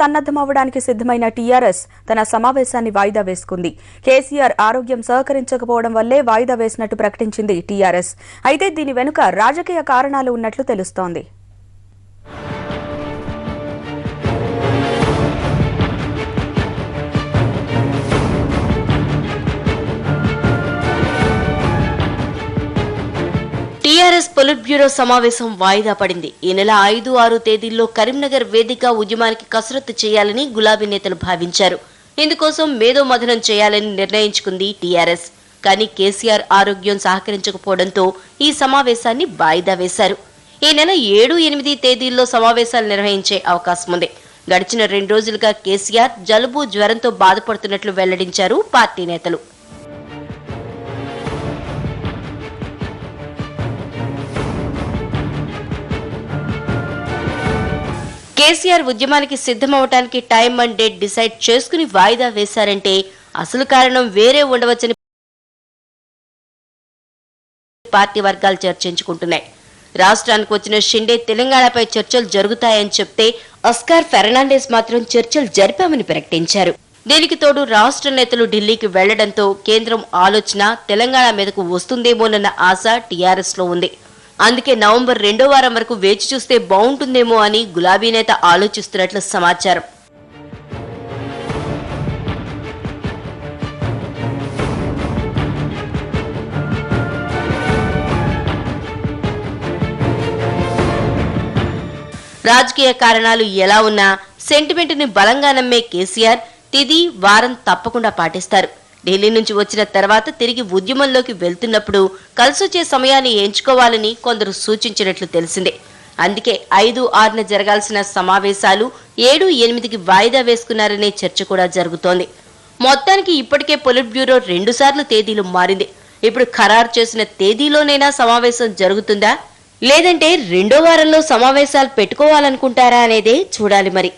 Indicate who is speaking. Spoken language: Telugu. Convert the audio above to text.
Speaker 1: సన్నద్ధమవడానికి సిద్ధమైన టీఆర్ఎస్ తన సమావేశాన్ని వాయిదా వేసుకుంది. కేసీఆర్ ఆరోగ్యం సహకరించకపోవడం వల్లే వాయిదా వేసినట్టు ప్రకటించింది టీఆర్ఎస్. అయితే దీని వెనుక రాజకీయ కారణాలు ఉన్నట్లు తెలుస్తోంది.
Speaker 2: టీఆర్ఎస్ పొలిట్ బ్యూరో సమావేశం వాయిదా పడింది. ఈ నెల 5, 6 తేదీల్లో కరీంనగర్ వేదిక ఉద్యమానికి కసరత్తు చేయాలని గులాబీ నేతలు భావించారు. ఇందుకోసం మేధోమథనం చేయాలని నిర్ణయించుకుంది టీఆర్ఎస్. కానీ కేసీఆర్ ఆరోగ్యం సహకరించకపోవడంతో ఈ సమావేశాన్ని వాయిదా వేశారు. ఈ నెల 7, 8 తేదీల్లో సమావేశాలు నిర్వహించే అవకాశం ఉంది. గడిచిన 2 రోజులుగా కేసీఆర్ జలుబు, జ్వరంతో బాధపడుతున్నట్లు వెల్లడించారు పార్టీ నేతలు. కేసీఆర్ ఉద్యమానికి సిద్ధమవటానికి టైం అండ్ డేట్ డిసైడ్ చేసుకుని వాయిదా వేశారంటే అసలు కారణం వేరే ఉండవచ్చని పార్టీ వర్గాలు చర్చించుకుంటున్నాయి. రాష్ట్రానికి వచ్చిన షిండే తెలంగాణపై చర్చలు జరుగుతాయని చెప్తే ఆస్కార్ ఫెర్నాండెస్ మాత్రం చర్చలు జరిపామని ప్రకటించారు. దీనికి తోడు రాష్ట్ర నేతలు ఢిల్లీకి వెళ్లడంతో కేంద్రం ఆలోచన తెలంగాణ మీదకు వస్తుందేమోనన్న ఆశ టీఆర్ఎస్ లో ఉంది. అందుకే నవంబర్ 2వ వారం వరకు వేచి చూస్తే బాగుంటుందేమో అని గులాబీ నేత ఆలోచిస్తున్నట్లు సమాచారం. రాజకీయ కారణాలు ఎలా ఉన్నా సెంటిమెంట్ ని బలంగా నమ్మే కేసీఆర్ తిది, వారం తప్పకుండా పాటిస్తారు. ఢిల్లీ నుంచి వచ్చిన తర్వాత తిరిగి ఉద్యమంలోకి వెళ్తున్నప్పుడు కలిసొచ్చే సమయాన్ని ఎంచుకోవాలని కొందరు సూచించినట్లు తెలిసిందే. అందుకే 5, 6న జరగాల్సిన సమావేశాలు 7, 8కి వాయిదా వేసుకున్నారనే చర్చ కూడా జరుగుతోంది. మొత్తానికి ఇప్పటికే పొలిట్ బ్యూరో 2 సార్లు తేదీలు మారింది. ఇప్పుడు ఖరారు చేసిన తేదీలోనైనా సమావేశం జరుగుతుందా, లేదంటే 2వ వారంలో సమావేశాలు పెట్టుకోవాలనుకుంటారా అనేదే చూడాలి మరి.